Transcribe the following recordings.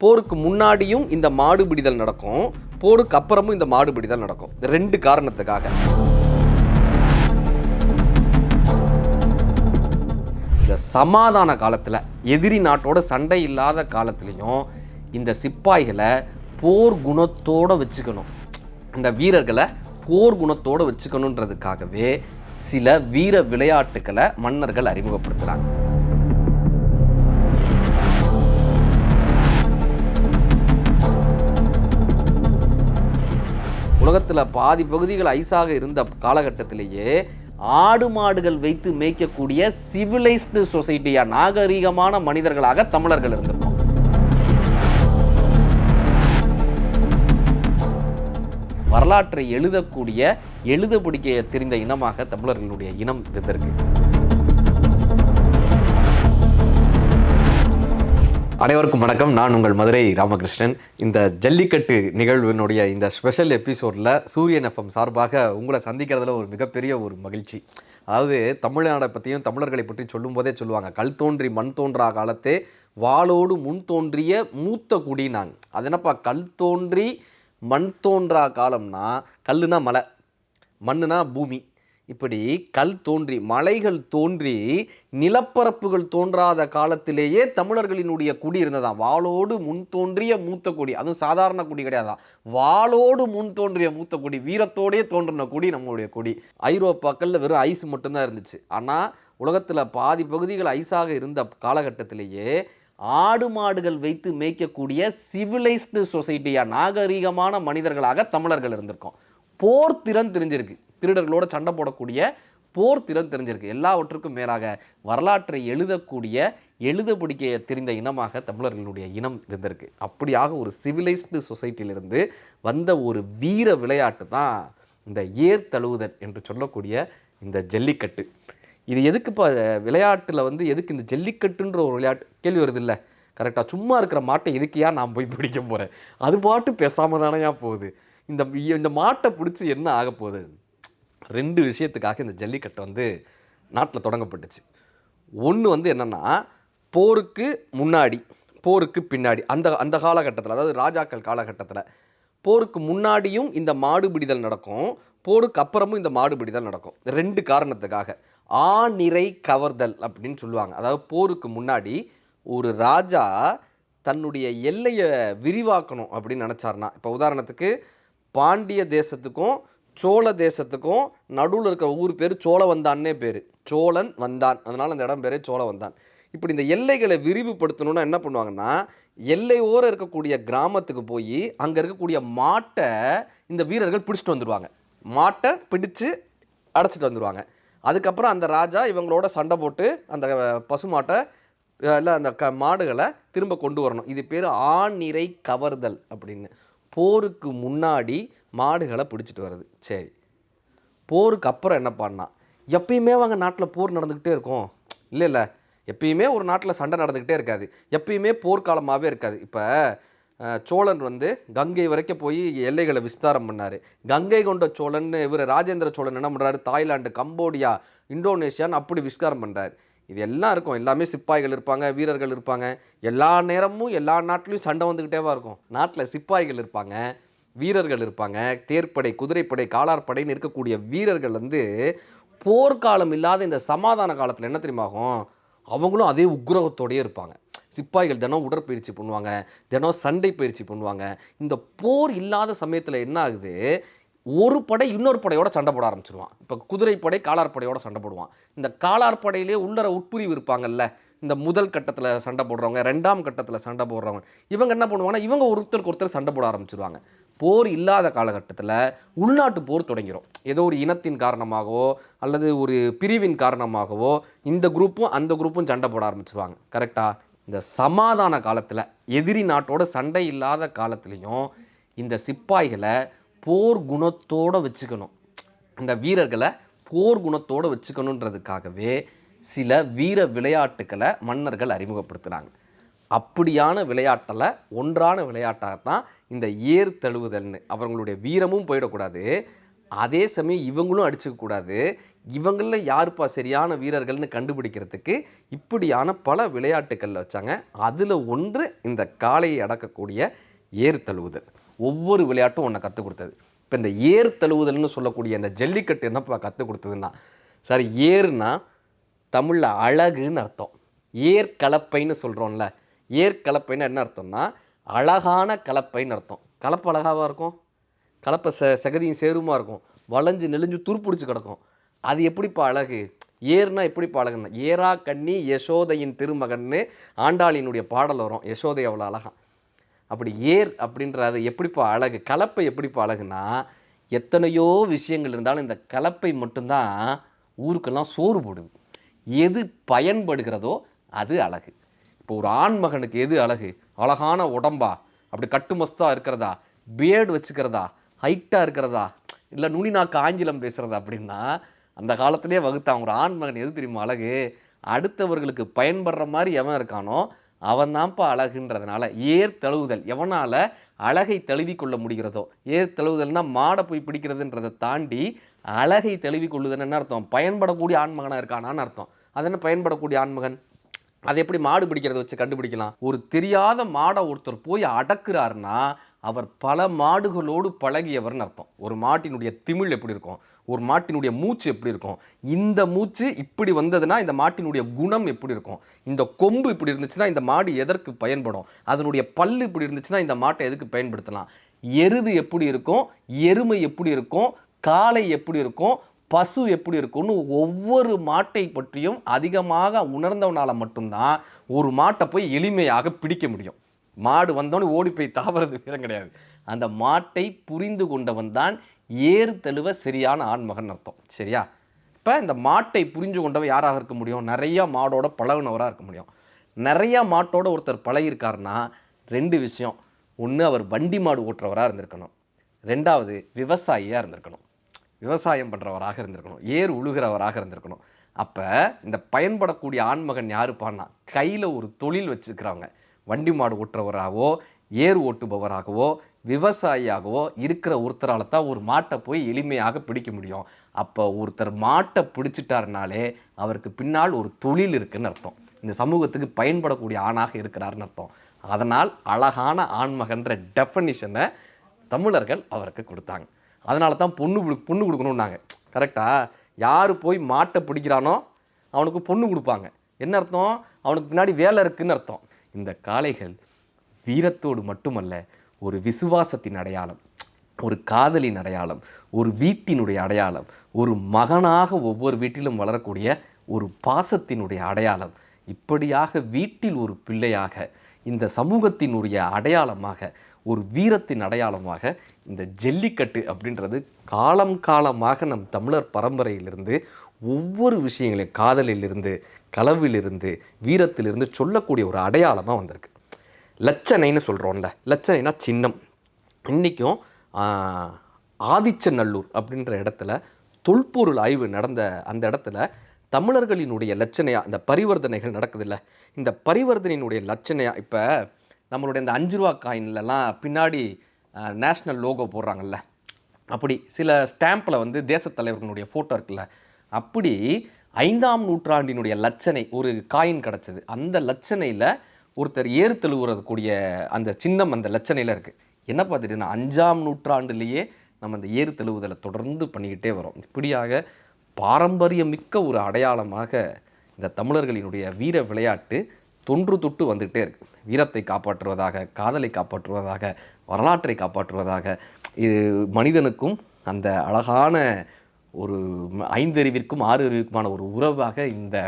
போருக்கு முன்னாடியும் இந்த மாடு பிடிதல் நடக்கும், போருக்கு அப்புறமும் இந்த மாடு பிடிதல் நடக்கும். இந்த 2 காரணத்துக்காக. இந்த சமாதான காலத்தில், எதிரி நாட்டோட சண்டை இல்லாத காலத்துலேயும் இந்த சிப்பாய்களை போர் குணத்தோடு வச்சுக்கணும், இந்த வீரர்களை போர் குணத்தோடு வச்சுக்கணுன்றதுக்காகவே சில வீர விளையாட்டுக்களை மன்னர்கள் அறிமுகப்படுத்துகிறாங்க. உலகத்தில் பாதி பகுதிகள் ஐஸாக இருந்த காலகட்டத்திலேயே ஆடு மாடுகள் வைத்து மேய்க்கக்கூடிய சிவிலைஸ்டு சொசைட்டியாக, நாகரீகமான மனிதர்களாக தமிழர்கள் இருந்திருக்கோம். வரலாற்றை எழுதக்கூடிய, எழுத பிடிக்க தெரிந்த இனமாக தமிழர்களுடைய இனம் இருந்திருக்கு. அனைவருக்கும் வணக்கம். நான் உங்கள் மதுரை ராமகிருஷ்ணன். இந்த ஜல்லிக்கட்டு நிகழ்வினுடைய இந்த ஸ்பெஷல் எபிசோடில் சூரியன் எஃப்எம் சார்பாக உங்களை சந்திக்கிறதுல ஒரு மிகப்பெரிய ஒரு மகிழ்ச்சி. அதாவது தமிழ்நாடை பற்றியும் தமிழர்களை பற்றி சொல்லும் போதே சொல்லுவாங்க, கல் தோன்றி மண் தோன்றா காலத்தே வாளோடு முன் தோன்றிய மூத்த குடினாங்க. அது என்னப்பா கல் தோன்றி மண் தோன்றா காலம்னா, கல்லுனா மலை, மண்ணுனா பூமி. இப்படி கல் தோன்றி, மலைகள் தோன்றி, நிலப்பரப்புகள் தோன்றாத காலத்திலேயே தமிழர்களினுடைய குடி இருந்ததான். வாளோடு முன் தோன்றிய மூத்த குடி. அதுவும் சாதாரண குடி கிடையாதான், வாளோடு முன் தோன்றிய மூத்த குடி, வீரத்தோடே தோன்றின குடி நம்மளுடைய குடி. ஐரோப்பாக்களில் வெறும் ஐஸ் மட்டும்தான் இருந்துச்சு. ஆனால் உலகத்தில் பாதி பகுதிகள் ஐஸாக இருந்த காலகட்டத்திலேயே ஆடு மாடுகள் வைத்து மேய்க்கக்கூடிய சிவிலைஸ்டு சொசைட்டியாக, நாகரீகமான மனிதர்களாக தமிழர்கள் இருந்திருக்கோம். போர் திறன் தெரிஞ்சிருக்கு, திருடர்களோட சண்டை போடக்கூடிய போர் திறன் தெரிஞ்சிருக்கு. எல்லாவற்றுக்கும் மேலாக வரலாற்றை எழுதக்கூடிய, எழுத பிடிக்க தெரிந்த இனமாக தமிழர்களுடைய இனம் இருந்திருக்கு. அப்படியாக ஒரு சிவிலைஸ்டு சொசைட்டியிலிருந்து வந்த ஒரு வீர விளையாட்டு தான் இந்த ஏர் தழுவுதல் என்று சொல்லக்கூடிய இந்த ஜல்லிக்கட்டு. இது எதுக்கு இப்போ விளையாட்டில் எதுக்கு இந்த ஜல்லிக்கட்டுன்ற ஒரு விளையாட்டு கேள்வி வருது இல்லை? கரெக்டாக, சும்மா இருக்கிற மாட்டை எதுக்கையா நான் போய் பிடிக்க போகிறேன், அது பாட்டு பேசாமல் தானையா போகுது. இந்த மாட்டை பிடிச்சி என்ன ஆக போகுது? 2 விஷயத்துக்காக இந்த ஜல்லிக்கட்டு நாட்டில் தொடங்கப்பட்டுச்சு. ஒன்று என்னென்னா, போருக்கு முன்னாடி போருக்கு பின்னாடி, அந்த காலகட்டத்தில், அதாவது ராஜாக்கள் காலகட்டத்தில் போருக்கு முன்னாடியும் இந்த மாடு பிடிதல் நடக்கும், போருக்கு அப்புறமும் இந்த மாடு பிடிதல் நடக்கும். 2 காரணத்துக்காக. ஆநிறை கவர்தல் அப்படின்னு சொல்லுவாங்க. அதாவது போருக்கு முன்னாடி ஒரு ராஜா தன்னுடைய எல்லையை விரிவாக்கணும் அப்படின்னு நினச்சார்னா, இப்போ உதாரணத்துக்கு பாண்டிய தேசத்துக்கும் சோழ தேசத்துக்கும் நடுவில் இருக்கிற ஊர் பேர் சோழவந்தான்னே பேர், சோழன் வந்தான், அதனால் அந்த இடம் பேரே சோழவந்தான். இப்படி இந்த எல்லைகளை விரிவுபடுத்தணுன்னா என்ன பண்ணுவாங்கன்னா, எல்லையோடு இருக்கக்கூடிய கிராமத்துக்கு போய் அங்கே இருக்கக்கூடிய மாட்டை இந்த வீரர்கள் பிடிச்சிட்டு வந்துடுவாங்க. மாட்டை பிடிச்சு அடைச்சிட்டு வந்துடுவாங்க. அதுக்கப்புறம் அந்த ராஜா இவங்களோட சண்டை போட்டு அந்த பசுமாட்டை இல்லை அந்த மாடுகளை திரும்ப கொண்டு வரணும். இது பேர் ஆநிறை கவர்தல் அப்படின்னு. போருக்கு முன்னாடி மாடுகளை பிடிச்சிட்டு வருது. சரி, போருக்கு அப்புறம் என்ன பண்ணா? எப்பயுமே அவங்க நாட்டில் போர் நடந்துக்கிட்டே இருக்கும் இல்லை, எப்பயுமே ஒரு நாட்டில் சண்டை நடந்துக்கிட்டே இருக்காது, எப்பயுமே போர்க்காலமாகவே இருக்காது. இப்போ சோழன் கங்கை வரைக்கும் போய் எல்லைகளை விஸ்தாரம் பண்ணார். கங்கை கொண்ட சோழன் இவர் ராஜேந்திர சோழன் என்ன பண்ணுறாரு, தாய்லாந்து, கம்போடியா, இந்தோனேஷியான்னு அப்படி விஸ்தாரம் பண்ணுறாரு. இது எல்லாம் இருக்கும், எல்லாமே சிப்பாய்கள் இருப்பாங்க, வீரர்கள் இருப்பாங்க. எல்லா நேரமும் எல்லா நாட்டிலையும் சண்டை வந்துக்கிட்டேவா இருக்கும். நாட்டில் சிப்பாய்கள் இருப்பாங்க, வீரர்கள் இருப்பாங்க, தேர்ப்படை, குதிரைப்படை, காலார்படைன்னு இருக்கக்கூடிய வீரர்கள் போர்க்காலம் இல்லாத இந்த சமாதான காலத்தில் என்ன தெரியுமாகும், அவங்களும் அதே உக்ரகத்தோடையே இருப்பாங்க. சிப்பாய்கள் தினம் உடற்பயிற்சி பண்ணுவாங்க, தினம் சண்டை பயிற்சி பண்ணுவாங்க. இந்த போர் இல்லாத சமயத்தில் என்ன ஆகுது, ஒரு படை இன்னொரு படையோட சண்டை போட ஆரம்பிச்சிருவான். இப்போ குதிரைப்படை காலார்படையோட சண்டை போடுவான். இந்த காலார்படையிலே உள்ளர உட்பிரிவு இருப்பாங்கல்ல, இந்த முதல் கட்டத்தில் சண்டை போடுறவங்க, 2ஆம் கட்டத்தில் சண்டை போடுறவங்க, இவங்க என்ன பண்ணுவாங்கன்னா இவங்க ஒருத்தருக்கு ஒருத்தர் சண்டை போட ஆரம்பிச்சிருவாங்க. போர் இல்லாத காலகட்டத்தில் உள்நாட்டு போர் தொடங்கிடும். ஏதோ ஒரு இனத்தின் காரணமாகவோ அல்லது ஒரு பிரிவின் காரணமாகவோ இந்த குரூப்பும் அந்த குரூப்பும் சண்டை போட ஆரம்பிச்சிருவாங்க. கரெக்டாக, இந்த சமாதான காலத்தில், எதிரி நாட்டோட சண்டை இல்லாத காலத்துலேயும் இந்த சிப்பாய்களை போர் குணத்தோடு வச்சுக்கணும், இந்த வீரர்களை போர் குணத்தோடு வச்சுக்கணுன்றதுக்காகவே சில வீர விளையாட்டுக்களை மன்னர்கள் அறிமுகப்படுத்துகிறாங்க. அப்படியான விளையாட்டில் ஒன்றான விளையாட்டாகத்தான் இந்த ஏர் தழுவுதல்னு. அவங்களுடைய வீரமும் போயிடக்கூடாது, அதே சமயம் இவங்களும் அடிச்சுக்கக்கூடாது, இவங்களில் யாருப்பா சரியான வீரர்கள்னு கண்டுபிடிக்கிறதுக்கு இப்படியான பல விளையாட்டுக்களில் வச்சாங்க. அதில் ஒன்று இந்த காளையை அடக்கக்கூடிய ஏர் தழுவுதல். ஒவ்வொரு விளையாட்டும் ஒன்றை கற்றுக் கொடுத்தது. இப்போ இந்த ஏர் தழுவுதல்னு சொல்லக்கூடிய இந்த ஜல்லிக்கட்டு என்னப்பா கற்றுக் கொடுத்ததுன்னா, சார் ஏர்னா தமிழில் அழகுன்னு அர்த்தம். ஏர் கலப்பைன்னு சொல்கிறோம்ல, ஏர் கலப்பைன்னு என்ன அர்த்தம்னா அழகான கலப்பைன்னு அர்த்தம். கலப்பை அழகாவாக இருக்கும், கலப்பை சகதியும் சேருமா இருக்கும், வளைஞ்சு நெளிஞ்சு துருப்பிடிச்சு கிடக்கும். அது எப்படிப்பா அழகு? ஏர்னா எப்படிப்பா அழகுன்னா, ஏரா கண்ணி யசோதையின் திருமகன்னு ஆண்டாளினுடைய பாடல் வரும். யசோதை அவ்வளோ அழகான். அப்படி ஏர் அப்படின்றது எப்படிப்பா அழகு? கலப்பை எப்படிப்பா அழகுன்னா, எத்தனையோ விஷயங்கள் இருந்தாலும் இந்த கலப்பை மட்டும்தான் ஊருக்கெல்லாம் சோறு போடுது. எது பயன்படுகிறதோ அது அழகு. இப்போ ஒரு ஆண்மகனுக்கு எது அழகு? அழகான உடம்பா, அப்படி கட்டுமஸ்தாக இருக்கிறதா, பியர்டு வச்சுக்கிறதா, ஹைட்டாக இருக்கிறதா, இல்லை நுனிநாக்கு ஆங்கிலம் பேசுகிறதா அப்படின்னா அந்த காலத்திலே வகுத்தான். ஒரு ஆண்மகன் எது தெரியுமா அழகு? அடுத்தவர்களுக்கு பயன்படுற மாதிரி எவன் இருக்கானோ அவன் தான்ப்பா அழகுன்றதுனால ஏர் தழுவுதல். எவனால் அழகை தழுவி கொள்ள முடிகிறதோ, ஏர் தழுவுதல்னால் மாடை போய் பிடிக்கிறதுன்றதை தாண்டி அழகை தழுவி கொள்ளுதுன்னு என்ன அர்த்தம்? பயன்படக்கூடிய ஆண்மகனாக இருக்கானான்னு அர்த்தம். அது என்ன பயன்படக்கூடிய ஆண்மகன்? அதை எப்படி மாடு பிடிக்கிறத வச்சு கண்டுபிடிக்கலாம்? ஒரு தெரியாத மாடை ஒருத்தர் போய் அடக்குறாருன்னா அவர் பல மாடுகளோடு பழகியவர்னு அர்த்தம். ஒரு மாட்டினுடைய திமிழ் எப்படி இருக்கும், ஒரு மாட்டினுடைய மூச்சு எப்படி இருக்கும், இந்த மூச்சு இப்படி வந்ததுன்னா இந்த மாட்டினுடைய குணம் எப்படி இருக்கும், இந்த கொம்பு இப்படி இருந்துச்சுன்னா இந்த மாடு எதற்கு பயன்படும், அதனுடைய பல்லு இப்படி இருந்துச்சுன்னா இந்த மாட்டை எதுக்கு பயன்படுத்தலாம், எருது எப்படி இருக்கும், எருமை எப்படி இருக்கும், காளை எப்படி இருக்கும், பசு எப்படி இருக்கும்னு ஒவ்வொரு மாட்டை பற்றியும் அதிகமாக உணர்ந்தவனால மட்டும்தான் ஒரு மாட்டை போய் எளிமையாக பிடிக்க முடியும். மாடு வந்தோன்னு ஓடி போய் தாவறது வீரம் கிடையாது. அந்த மாட்டை புரிந்து கொண்டவன் தான் ஏர் தழுவ சரியான ஆண்மகன் அர்த்தம். சரியா? இப்போ இந்த மாட்டை புரிஞ்சு கொண்டவன் யாராக இருக்க முடியும்? நிறையா மாடோட பழகுனவராக இருக்க முடியும். நிறையா மாட்டோட ஒருத்தர் பழகிருக்காருன்னா ரெண்டு விஷயம். ஒன்று, அவர் வண்டி மாடு ஓட்டுறவராக இருந்திருக்கணும். ரெண்டாவது, விவசாயியாக இருந்திருக்கணும், விவசாயம் பண்ணுறவராக இருந்திருக்கணும், ஏர் உழுகிறவராக இருந்திருக்கணும். அப்போ இந்த பயன்படக்கூடிய ஆண்மகன் யாருப்பான்னா கையில் ஒரு தொழில் வச்சுருக்கிறவங்க, வண்டி மாடு ஓட்டுறவராகவோ ஏர் ஓட்டுபவராகவோ விவசாயியாகவோ இருக்கிற ஒருத்தரால் தான் ஒரு மாட்டை போய் எளிமையாக பிடிக்க முடியும். அப்போ ஒருத்தர் மாட்டை பிடிச்சிட்டாருனாலே அவருக்கு பின்னால் ஒரு தொழில் இருக்குன்னு அர்த்தம். இந்த சமூகத்துக்கு பயன்படக்கூடிய ஆணாக இருக்கிறாருன்னு அர்த்தம். அதனால் அழகான ஆண்மகன்ற டெஃபனிஷனை தமிழர்கள் அவருக்கு கொடுத்தாங்க. அதனால தான் பொண்ணு கொடுக்கணுன்னாங்க. கரெக்டாக? யார் போய் மாட்டை பிடிக்கிறானோ அவனுக்கு பொண்ணு கொடுப்பாங்க. என்ன அர்த்தம்? அவனுக்கு பின்னாடி வேலை இருக்குன்னு அர்த்தம். இந்த காளைகள் வீரத்தோடு மட்டுமல்ல, ஒரு விசுவாசத்தின் அடையாளம், ஒரு காதலின் அடையாளம், ஒரு வீட்டினுடைய அடையாளம், ஒரு மகனாக ஒவ்வொரு வீட்டிலும் வளரக்கூடிய ஒரு பாசத்தினுடைய அடையாளம். இப்படியாக வீட்டில் ஒரு பிள்ளையாக, இந்த சமூகத்தினுடைய அடையாளமாக, ஒரு வீரத்தின் அடையாளமாக இந்த ஜல்லிக்கட்டு அப்படின்றது காலம் காலமாக நம் தமிழர் பரம்பரையிலிருந்து ஒவ்வொரு விஷயங்களையும் காதலிலிருந்து, களவிலிருந்து, வீரத்திலிருந்து சொல்லக்கூடிய ஒரு அடையாளமாக வந்திருக்கு. லட்சணைன்னு சொல்கிறோம்ல, லட்சணைனா சின்னம். இன்றைக்கும் ஆதிச்சநல்லூர் அப்படின்ற இடத்துல தொல்பொருள் ஆய்வு நடந்த அந்த இடத்துல தமிழர்களினுடைய லட்சணையாக இந்த பரிவர்த்தனைகள் நடக்குதுல்ல, இந்த பரிவர்த்தனையினுடைய லட்சணையாக இப்போ நம்மளுடைய இந்த 5 ரூபா காயின்லலாம் பின்னாடி நேஷ்னல் லோகோ போடுறாங்கல்ல, அப்படி சில ஸ்டாம்பில் வந்து தேசத்தலைவர்களுடைய ஃபோட்டோ இருக்குல்ல, அப்படி 5ஆம் நூற்றாண்டினுடைய லட்சணை ஒரு காயின் கிடச்சிது. அந்த லட்சணையில் ஒருத்தர் ஏறு தழுவுறக்கூடிய அந்த சின்னம் அந்த லட்சணையில் இருக்குது. என்ன பார்த்துட்டுன்னா 5ஆம் நூற்றாண்டுலேயே நம்ம அந்த ஏறு தழுவுதலை தொடர்ந்து பண்ணிக்கிட்டே வரோம். இப்படியாக பாரம்பரியமிக்க ஒரு அடையாளமாக இந்த தமிழர்களினுடைய வீர விளையாட்டு தொன்று தொட்டு வந்துகிட்டே இருக்குது. வீரத்தை காப்பாற்றுவதாக, காதலை காப்பாற்றுவதாக, வரலாற்றை காப்பாற்றுவதாக, இது மனிதனுக்கும் அந்த அழகான ஒரு 5 அறிவிற்கும் 6 அறிவிற்குமான ஒரு உறவாக இந்த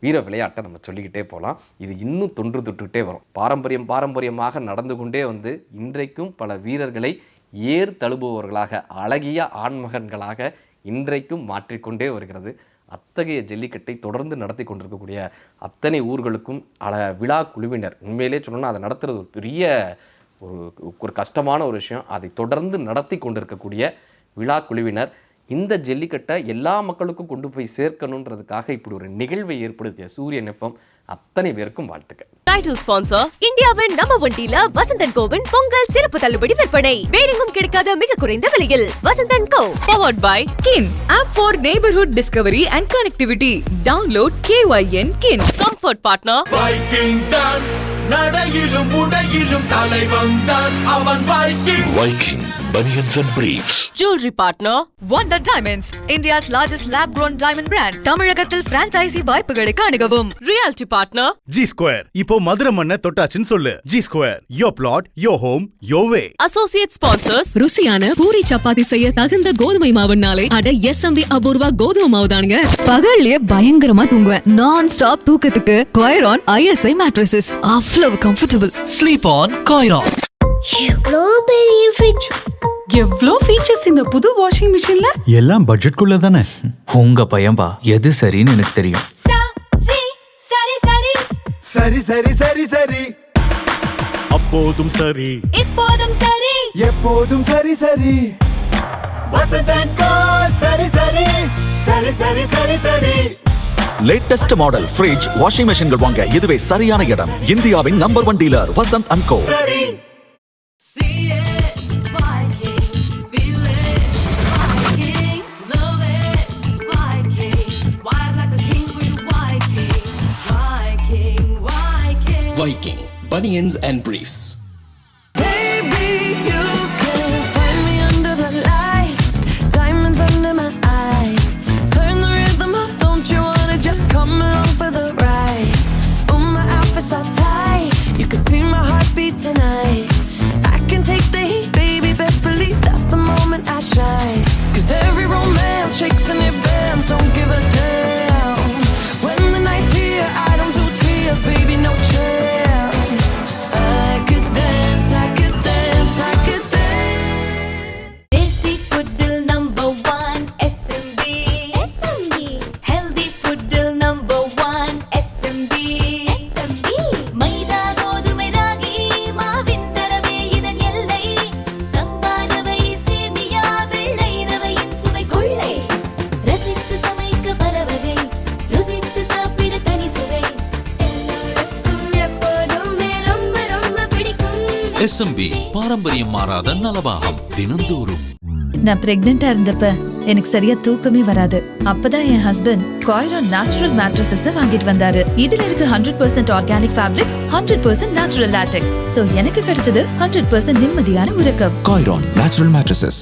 வீர விளையாட்டை நம்ம சொல்லிக்கிட்டே போகலாம். இது இன்னும் தொன்று தொட்டுக்கிட்டே வரும். பாரம்பரியமாக நடந்து கொண்டே வந்து இன்றைக்கும் பல வீரர்களை ஏர் தழுவுபவர்களாக, அழகிய ஆண்மகன்களாக இன்றைக்கும் மாற்றிக்கொண்டே வருகிறது. அத்தகைய ஜல்லிக்கட்டை தொடர்ந்து நடத்தி கொண்டிருக்கக்கூடிய அத்தனை ஊர்களுக்கும் விழா குழுவினர், உண்மையிலே சொல்லணும்னா அதை நடத்துறது ஒரு பெரிய ஒரு கஷ்டமான ஒரு விஷயம். அதை தொடர்ந்து நடத்தி கொண்டிருக்கக்கூடிய விழா குழுவினர் இந்த ஜல்லிக்கட்டை எல்லா மக்களுக்கும் கொண்டு போய் சேர்க்கணுன்றதுக்காக இப்படி ஒரு நிகழ்வை ஏற்படுத்திய சூரியன் எஃப்எம் அத்தனை பேருக்கும் வாழ்த்துக்கள். டைட்டில் ஸ்பான்சர் இந்தியாவின் number 1 dealer Vasanthan CoWIN Pongal சிறப்பு தள்ளுபடி விற்பனை. வேறெங்கும் கிடைக்காத மிக குறைந்த விலையில் வசந்தன் கோ. Powered by KIN, app for neighborhood discovery and connectivity. Download KYN KIN. Comfort partner Viking தான் நடையிலும் உடையிலும் தலைவன் தான் அவன் Viking. Viking Bunions and Briefs. Jewelry partner Wonder Diamonds, India's largest lab-grown diamond brand. தமிழகத்தில் பிரான்சைசி வாய்ப்புகளுக்கு அணுகவும். Realty partner G Square. இப்போ மதுரை மண்ண தொட்டாச்சுன்னு சொல்லு. G Square. Your plot, your home, your way. Associate sponsors ருசியான பூரி சப்பாத்தி செய்ய தகுந்த கோதுமை மாவுனாலே அட SMB அபூர்வா கோதுமை மாவு தானுங்க. பகல்லே பயங்கரமா தூங்குவேன். நான் ஸ்டாப் தூக்கத்துக்கு Coiron ISI mattresses. அவ்வளவு கம்ஃபர்டபுள். Sleep on Coiron. எவ்வளோ பெரிய ஃப்ரிட்ஜ், எவ்ளோ ஃபீச்சர்ஸ் இந்த புது வாஷிங் மிஷின்ல. எல்லாம் பட்ஜெட்குள்ள தானே. உங்க பையன்பா எது சரின்னு எனக்கு தெரியும். சரி சரி சரி சரி அப்போதும் சரி இப்போதும் சரி எப்போதும் சரி சரி வசந்தன் கோ சரி சரி சரி சரி சரி சரி. லேட்டஸ்ட் மாடல் ஃப்ரிட்ஜ் வாஷிங் மெஷின்கள் வாங்க இதுவே சரியான இடம். இந்தியாவின் நம்பர் 1 டீலர் வசந்த் அண்ட் கோ. சரி Viking Bunions and Briefs. SMB பாரம்பரியம் மாறாத நலபாகம் தினந்தோறும். நான் பிரெக்னெண்டா இருந்தப்ப எனக்கு சரியா தூக்கமே வராது. அப்பதான் என் ஹஸ்பண்ட் Coiron நேச்சுரல் மேட்ரஸஸ் வாங்கிட்டு வந்தாரு. இதுல இருக்கு 100% organic fabrics, 100% natural latex. So எனக்கு கிடைச்சது 100% நிம்மதியான உறக்கம். Coiron Natural Mattresses.